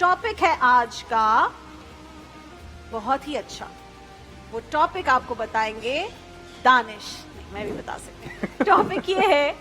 Topic ہے آج کا بہت ہی اچھا. وہ ٹاپک آپ کو بتائیں گے دانش, میں بھی بتا سکتی ہوں. ٹاپک یہ ہے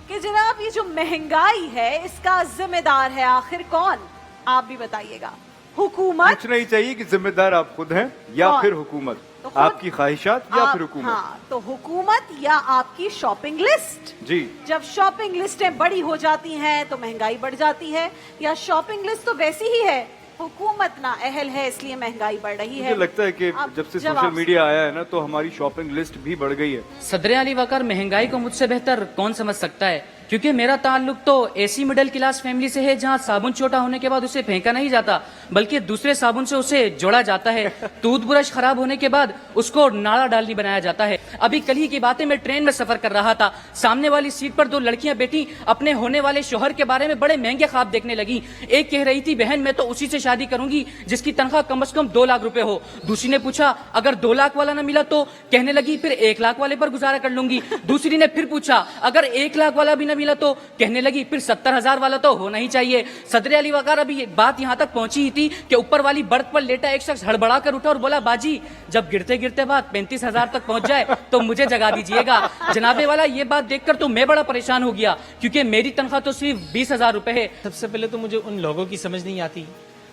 کہ جناب یہ جو مہنگائی ہے اس کا ذمہ دار ہے آخر کون؟ آپ بھی بتائیے گا. حکومت؟ پوچھنا ہی چاہیے کہ ذمہ دار آپ خود ہیں یا پھر حکومت, آپ کی خواہشات یا پھر حکومت. ہاں, تو حکومت یا آپ کی شاپنگ لسٹ. جی, جب شاپنگ لسٹیں بڑی ہو جاتی ہیں تو مہنگائی بڑھ جاتی ہے, یا شاپنگ لسٹ تو ویسی ہی ہے, حکومت نا اہل ہے اس لیے مہنگائی بڑھ رہی ہے. مجھے لگتا ہے کہ جب سے سوشل میڈیا آیا ہے نا تو ہماری شاپنگ لسٹ بھی بڑھ گئی ہے. صدر علی وقار, مہنگائی کو مجھ سے بہتر کون سمجھ سکتا ہے, کیونکہ میرا تعلق تو ایسی مڈل کلاس فیملی سے ہے جہاں صابن چھوٹا ہونے کے بعد اسے پھینکا نہیں جاتا بلکہ دوسرے صابن سے اسے جوڑا جاتا ہے. ٹوتھ برش خراب ہونے کے بعد اس کو ناڑا ڈالنی بنایا جاتا ہے. ابھی کل ہی کی باتیں, میں ٹرین میں سفر کر رہا تھا, سامنے والی سیٹ پر دو لڑکیاں بیٹھی اپنے ہونے والے شوہر کے بارے میں بڑے مہنگے خواب دیکھنے لگی. ایک کہہ رہی تھی بہن میں تو اسی سے شادی کروں گی جس کی تنخواہ کم از کم 2 لاکھ روپے ہو. دوسری نے پوچھا اگر 2 لاکھ والا نہ ملا تو, کہنے لگی پھر 1 لاکھ والے پر گزارا کر لوں گی. دوسری نے پھر پوچھا اگر 1 لاکھ والا بھی نہ ملا تو, کہنے لگی پھر 70,000 والا تو ہونا ہی چاہیے. صدر علی وقار, ابھی بات یہاں تک پہنچی ہی تھی کہ اوپر والی برتھ پر لیٹا ایک شخص ہڑبڑا کر اٹھا اور بولا باجی جب گرتے گرتے بات 35,000 تک پہنچ جائے تو مجھے جگا دیجیے گا. جناب والا, یہ بات دیکھ کر تو میں بڑا پریشان ہو گیا کیونکہ میری تنخواہ تو صرف 20,000 روپے ہے. سب سے پہلے تو مجھے ان لوگوں کی سمجھ نہیں آتی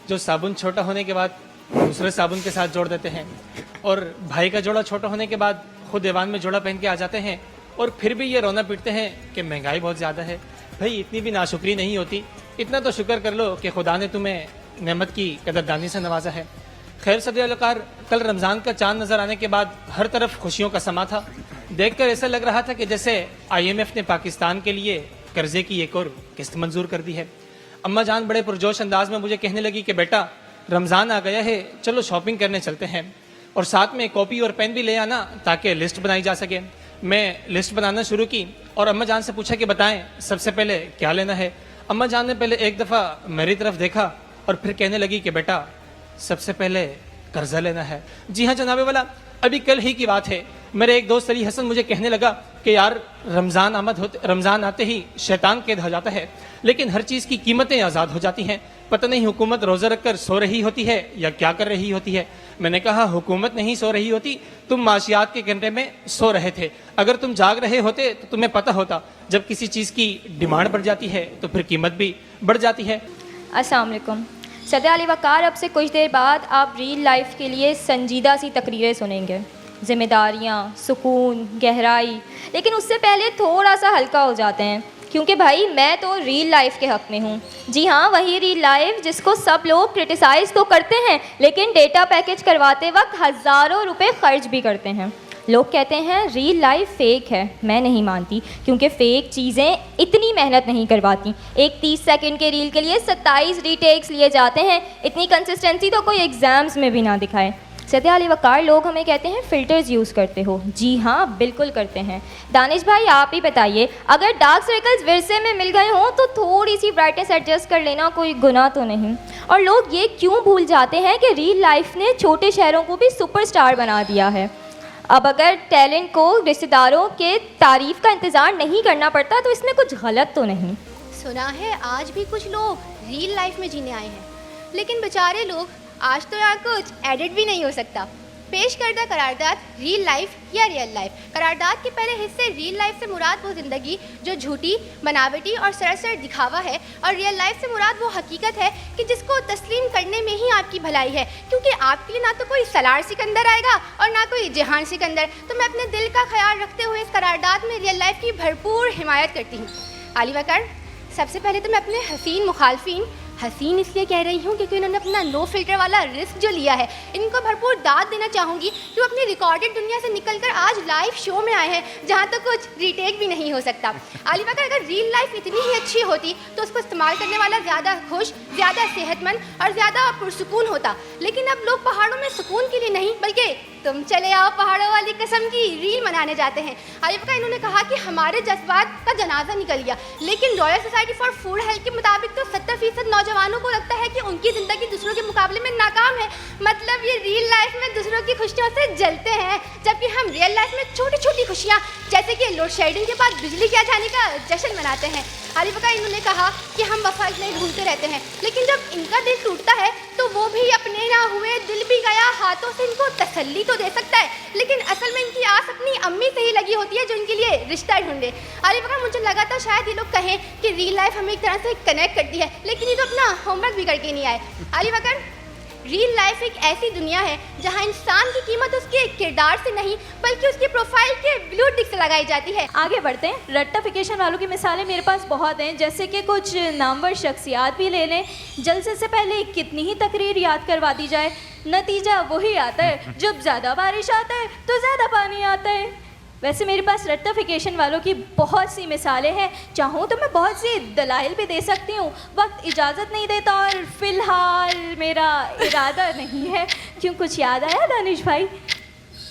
جو صابن چھوٹا ہونے کے بعد دوسرے صابن کے ساتھ جوڑ دیتے ہیں, اور بھائی کا جوڑا چھوٹا ہونے کے بعد خود ایوان میں جوڑا پہن کے آ جاتے ہیں, اور پھر بھی یہ رونا پیٹتے ہیں کہ مہنگائی بہت زیادہ ہے. بھائی اتنی بھی ناشکری نہیں ہوتی, اتنا تو شکر کر لو کہ خدا نے تمہیں نعمت کی قدردانی سے نوازا ہے. خیر صدر الوقار, کل رمضان کا چاند نظر آنے کے بعد ہر طرف خوشیوں کا سما تھا. دیکھ کر ایسا لگ رہا تھا کہ جیسے IMF نے پاکستان کے لیے قرضے کی ایک اور قسط منظور کر دی ہے. اماں جان بڑے پرجوش انداز میں مجھے کہنے لگی کہ بیٹا رمضان آ گیا ہے, چلو شاپنگ کرنے چلتے ہیں, اور ساتھ میں کاپی اور پین بھی لے آنا تاکہ لسٹ بنائی جا سکے. میں لسٹ بنانا شروع کی اور اماں جان سے پوچھا کہ بتائیں سب سے پہلے کیا لینا ہے. اماں جان نے پہلے ایک دفعہ میری طرف دیکھا اور پھر کہنے لگی کہ بیٹا سب سے پہلے قرضہ لینا ہے. جی ہاں جناب والا, ابھی کل ہی کی بات ہے, میرے ایک دوست علی حسن مجھے کہنے لگا کہ یار رمضان آتے ہی شیطان قید ہو جاتا ہے, لیکن ہر چیز کی قیمتیں آزاد ہو جاتی ہیں. پتہ نہیں حکومت روزہ رکھ کر سو رہی ہوتی ہے یا کیا کر رہی ہوتی ہے. میں نے کہا حکومت نہیں سو رہی ہوتی, تم معاشیات کے گھنٹے میں سو رہے تھے. اگر تم جاگ رہے ہوتے تو تمہیں پتہ ہوتا جب کسی چیز کی ڈیمانڈ بڑھ جاتی ہے تو پھر قیمت بھی بڑھ جاتی ہے. السلام علیکم. صدر علی وقار, اب سے کچھ دیر بعد آپ ریل لائف کے لیے سنجیدہ سی تقریریں سنیں گے. ذمہ داریاں, سکون, گہرائی, لیکن اس سے پہلے تھوڑا سا ہلکا ہو جاتے ہیں کیونکہ بھائی میں تو ریل لائف کے حق میں ہوں. جی ہاں, وہی ریل لائف جس کو سب لوگ کرٹیسائز تو کرتے ہیں لیکن ڈیٹا پیکیج کرواتے وقت ہزاروں روپے خرچ بھی کرتے ہیں. لوگ کہتے ہیں ریل لائف فیک ہے, میں نہیں مانتی کیونکہ فیک چیزیں اتنی محنت نہیں کرواتی. ایک 30 سیکنڈ کے ریل کے لیے 27 ری ٹیکس لیے جاتے ہیں. اتنی کنسسٹنسی تو کوئی ایگزامز میں بھی نہ دکھائے. صدر علی وقار, لوگ ہمیں کہتے ہیں فلٹرز یوز کرتے ہو. جی ہاں, بالکل کرتے ہیں. دانش بھائی آپ ہی بتائیے, اگر ڈارک سرکلز ورثے میں مل گئے ہوں تو تھوڑی سی برائٹنیس ایڈجسٹ کر لینا کوئی گناہ تو نہیں. اور لوگ یہ کیوں بھول جاتے ہیں کہ ریل لائف نے چھوٹے شہروں کو بھی سپر سٹار بنا دیا ہے. اب اگر ٹیلنٹ کو رشتہ داروں کے تعریف کا انتظار نہیں کرنا پڑتا تو اس میں کچھ غلط تو نہیں. سنا ہے آج بھی کچھ لوگ ریل لائف میں جینے آئے ہیں, لیکن بیچارے لوگ آج تو یہاں کچھ ایڈٹ بھی نہیں ہو سکتا. پیش کردہ قرارداد ریل لائف یا ریئل لائف. قرارداد کے پہلے حصے ریل لائف سے مراد وہ زندگی جو جھوٹی, بناوٹی اور سراسر دکھاوا ہے, اور ریئل لائف سے مراد وہ حقیقت ہے کہ جس کو تسلیم کرنے میں ہی آپ کی بھلائی ہے, کیونکہ آپ کے لیے نہ تو کوئی سالار سکندر آئے گا اور نہ کوئی جہان سکندر. تو میں اپنے دل کا خیال رکھتے ہوئے اس قرارداد میں ریئل لائف کی بھرپور حمایت کرتی ہوں. علی وقار, سب سے پہلے تو میں اپنے حسین مخالفین, حسین اس لیے کہہ رہی ہوں کیونکہ انہوں نے اپنا نو فلٹر والا رسک جو لیا ہے, ان کو بھرپور داد دینا چاہوں گی کہ وہ اپنی ریکارڈڈ دنیا سے نکل کر آج لائیو شو میں آئے ہیں جہاں تو کچھ ریٹیک بھی نہیں ہو سکتا. علی وقار, اگر ریل لائف اتنی ہی اچھی ہوتی تو اس کو استعمال کرنے والا زیادہ خوش, زیادہ صحت مند اور زیادہ پرسکون ہوتا. لیکن اب لوگ پہاڑوں میں سکون کے لیے نہیں بلکہ तुम चले आओ पहाड़ों वाली कसम की रील मनाने जाते हैं। आलिफ का इन्होंने कहा कि हमारे जज्बात का जनाजा निकल गया, लेकिन royal society for food health के मुताबिक तो 70% नौजवानों को लगता है कि उनकी ज़िंदगी दूसरों के मुकाबले में नाकाम है। मतलब ये रियल लाइफ में दूसरों की खुशियों से जलते हैं, जबकि हम रियल लाइफ में छोटी छोटी खुशियाँ जैसे कि लोड शेडिंग के बाद बिजली के आ जाने का जश्न मनाते हैं। आलिफ का इन्होंने कहा कि हम वफा इसलिए ढूंढते रहते हैं, लेकिन जब इनका दिल टूटता है तो वो भी अपने ना हुए दिल भी गया हाथों से इनको तसल्ली तो दे सकता है, लेकिन असल में इनकी आस अपनी अम्मी से ही लगी होती है जो इनके लिए रिश्ता ढूंढे। आलिफ का मुझे लगा था शायद ये लोग कहें कि रियल लाइफ हमें एक तरह से कनेक्ट करती है, लेकिन ये तो अपना होमवर्क भी करके नहीं आए। आलिफ अकर, रियल लाइफ एक ऐसी दुनिया है जहाँ इंसान की कीमत उसके किरदार से नहीं बल्कि उसकी प्रोफाइल के ब्लू टिक से लगाई जाती है। आगे बढ़ते हैं। रट्टाफिकेशन वालों की मिसालें मेरे पास बहुत हैं, जैसे कि कुछ नामवर शख्सियात भी ले लें। जलसे से पहले कितनी ही तकरीर याद करवा दी जाए, नतीजा वही आता है, जब ज़्यादा बारिश आता है तो ज़्यादा पानी आता है। वैसे मेरे पास रट्टाफिकेशन वालों की बहुत सी मिसालें हैं, चाहूँ तो मैं बहुत सी दलाइल भी दे सकती हूँ, वक्त इजाज़त नहीं देता और फ़िलहाल मेरा इरादा नहीं है। क्यों, कुछ याद आया दानिश भाई?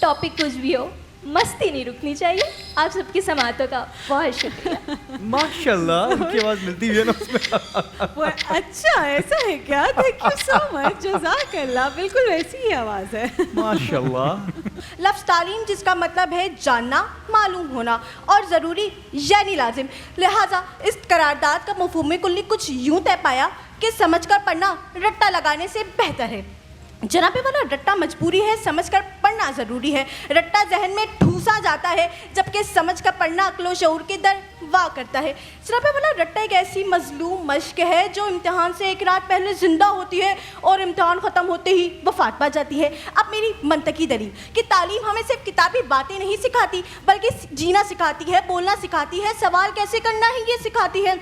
टॉपिक कुछ भी हो, मस्ती नहीं रुकनी चाहिए। आप सबकी समातों का बहुत शुक्रिया। माशाल्लाह, उनकी आवाज मिलती हुई है ना उसमें। वो अच्छा ऐसा है क्या? थैंक यू सो मच, जज़ाकल्लाह। बिल्कुल वैसी ही आवाज़ है। माशाल्लाह। लफ्ज़ तालीम जिसका मतलब है जानना, मालूम होना और ज़रूरी यानी लाजिम, लिहाजा इस करारदाद का मफ़हूम कुल्ली कुछ यूँ तय पाया कि समझ कर पढ़ना रट्टा लगाने से बेहतर है। जनाबे वाला, रट्टा मजबूरी है, समझकर पढ़ना ज़रूरी है। रट्टा जहन में ठूसा जाता है, जबकि समझकर पढ़ना अक्लो शऊर के दर वाह करता है। जनाबे वाला, रट्टा एक ऐसी मजलूम मश्क है जो इम्तिहान से एक रात पहले ज़िंदा होती है और इम्तिहान ख़त्म होते ही वफ़ात पा जाती है। अब मेरी मंतकी दलील कि तालीम हमें सिर्फ किताबी बातें नहीं सिखाती बल्कि जीना सिखाती है, बोलना सिखाती है, सवाल कैसे करना है ये सिखाती है।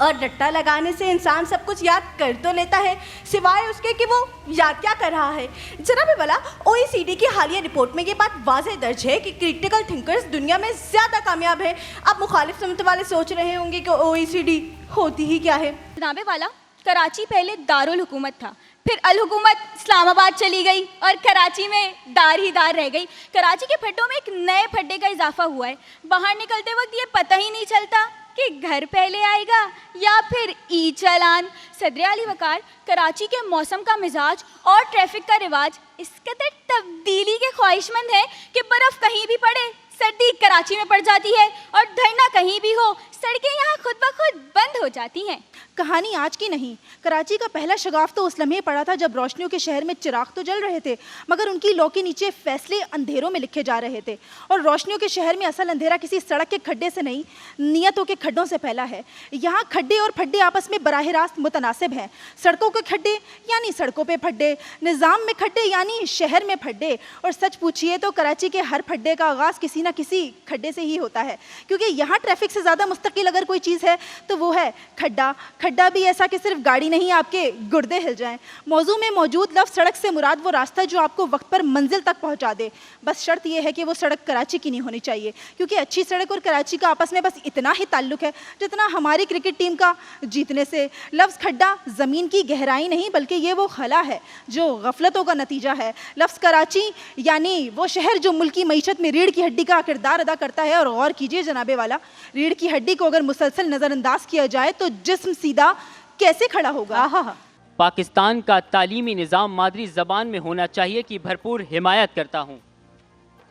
और रट्टा लगाने से इंसान सब कुछ याद कर तो लेता है, सिवाय उसके कि वो याद क्या कर रहा है। जनाबे वाला, OECD की हालिया रिपोर्ट में ये बात वाज़ेह दर्ज है कि क्रिटिकल थिंकर्स दुनिया में ज़्यादा कामयाब हैं। अब मुखालिफ समझ वाले सोच रहे होंगे कि OECD होती ही क्या है। जनाबे वाला, कराची पहले दारुल हुकूमत था, फिर अल हुकूमत इस्लामाबाद चली गई और कराची में दार ही दार रह गई। कराची के फड्डों में एक नए फड्डे का इजाफा हुआ है। बाहर निकलते वक्त ये पता ही नहीं चलता कि घर पहले आएगा या फिर ई चालान। सदर आली वकार, कराची के मौसम का मिजाज और ट्रैफिक का रिवाज इस कदर तब्दीली के ख्वाहिशमंद है कि बर्फ़ कहीं भी पड़े सर्दी कराची में पड़ जाती है और धरना कहीं भी हो सड़कें यहाँ खुद ब खुद बंद हो जाती हैं। कहानी आज की नहीं, कराची का पहला शगाफ तो उस लम्हे पड़ा था जब रोशनियों के शहर में चिराग तो जल रहे थे, मगर उनकी लौ के नीचे फैसले अंधेरों में लिखे जा रहे थे। और रोशनियों के शहर में असल अंधेरा किसी सड़क के खड्डे से नहीं, नियतों के खड्डों से फैला है। यहाँ खड्डे और फड्डे आपस में बराह रास्त मुतनासिब हैं। सड़कों के खड्डे यानी सड़कों पे फड्डे, निज़ाम में खड्डे यानी शहर में फड्डे। और सच पूछिए तो कराची के हर फड्डे का आगाज़ किसी न किसी खड्डे से ही होता है, क्योंकि यहाँ ट्रैफिक से ज़्यादा मुस्तकिल अगर कोई चीज़ है तो वो है खड्डा। खड्डा भी ऐसा कि सिर्फ गाड़ी नहीं, आपके गुर्दे हिल जाएं। मौजू में मौजूद लफ्ज़ सड़क से मुराद वो रास्ता जो आपको वक्त पर मंजिल तक पहुंचा दे। बस शर्त यह है कि वो सड़क कराची की नहीं होनी चाहिए, क्योंकि अच्छी सड़क और कराची का आपस में बस इतना ही ताल्लुक़ है जितना हमारी क्रिकेट टीम का जीतने से। लफ्ज़ खड्डा ज़मीन की गहराई नहीं बल्कि ये वो खला है जो गफलतों का नतीजा है। लफ्ज़ कराची यानी वो शहर जो मुल्की मईशत में रीढ़ की हड्डी का किरदार अदा करता है। और गौर कीजिए जनाबे वाला, रीढ़ की हड्डी को अगर मुसलसल नज़रअंदाज किया जाए तो जिस्म सीधा कैसे खड़ा होगा। पाकिस्तान का तालीमी निज़ाम मादरी ज़बान में होना चाहिए की भरपूर हिमायत करता हूँ,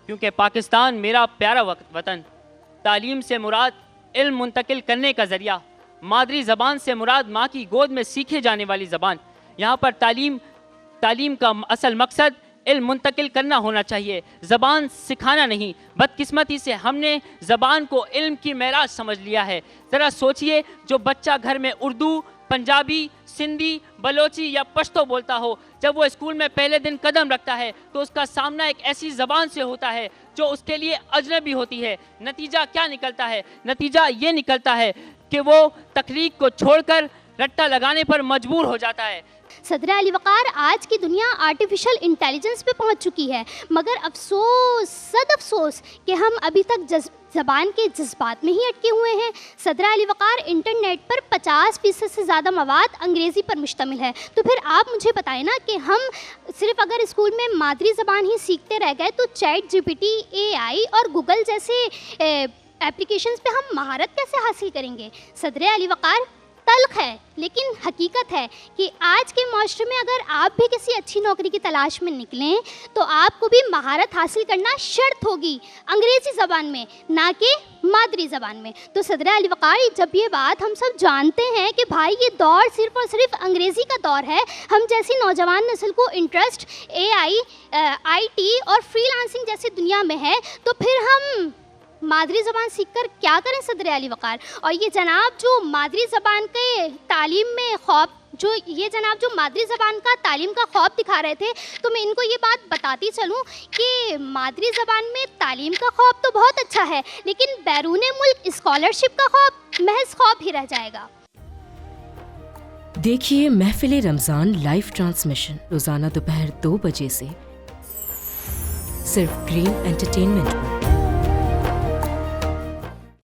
क्योंकि पाकिस्तान मेरा प्यारा वतन। तालीम से मुराद इल्म मुंतकिल करने का ज़रिया, मादरी ज़बान से मुराद माँ की गोद में सीखे जाने वाली ज़बान। यहाँ पर तालीम का असल मकसद इल्म मुंतकिल करना होना चाहिए, ज़बान सिखाना नहीं। बदकिस्मती से हमने ज़बान को इल्म की मेराज समझ लिया है। ज़रा सोचिए, जो बच्चा घर में उर्दू, पंजाबी, सिंधी, बलोची या पश्तो बोलता हो, जब वो स्कूल में पहले दिन कदम रखता है तो उसका सामना एक ऐसी ज़बान से होता है जो उसके लिए अजनबी होती है। नतीजा क्या निकलता है? नतीजा ये निकलता है कि वो तकलीफ को छोड़कर रट्टा लगाने पर मजबूर हो जाता है। सदर अली वक़ार, आज की दुनिया आर्टिफिशियल इंटेलिजेंस पे पहुंच चुकी है, मगर अफसोस सद अफसोस कि हम अभी तक ज़बान के जज्बात में ही अटके हुए हैं। सदर अली वक़ार, इंटरनेट पर 50% से ज़्यादा मवाद अंग्रेज़ी पर मुश्तमिल है, तो फिर आप मुझे बताएं ना कि हम सिर्फ अगर स्कूल में मादरी ज़बान ही सीखते रह गए तो ChatGPT, AI और गूगल जैसे एप्लीकेशंस पे हम महारत कैसे हासिल करेंगे? सदर अली वक़ार, तल्ख है लेकिन हकीकत है कि आज के माशरे में अगर आप भी किसी अच्छी नौकरी की तलाश में निकलें तो आपको भी महारत हासिल करना शर्त होगी अंग्रेज़ी ज़बान में, ना कि मादरी ज़बान में। तो सदर अली वक़ार, जब ये बात हम सब जानते हैं कि भाई ये दौर सिर्फ़ और सिर्फ अंग्रेज़ी का दौर है, हम जैसी नौजवान नस्ल को इंटरेस्ट AI, IT और फ्रीलांसिंग जैसी दुनिया में है, तो फिर हम मादरी ज़बान सीखकर क्या करें सदर अली वक़ार? और ये जनाब जो मादरी ज़बान के तालीम में ख़ौफ, जो मादरी ज़बान का तालीम का ख़ौफ दिखा रहे थे, तो मैं इनको ये बात बताती चलूँ कि मादरी ज़बान में तालीम का ख़ौफ तो बहुत अच्छा है, लेकिन बैरून मुल्क स्कॉलरशिप का ख़ौफ महज ख़ौफ ही रह जाएगा। देखिए महफिल रमज़ान लाइव ट्रांसमिशन रोज़ाना दोपहर 2 बजे से सिर्फ ग्रीन एंटरटेनमेंट पर।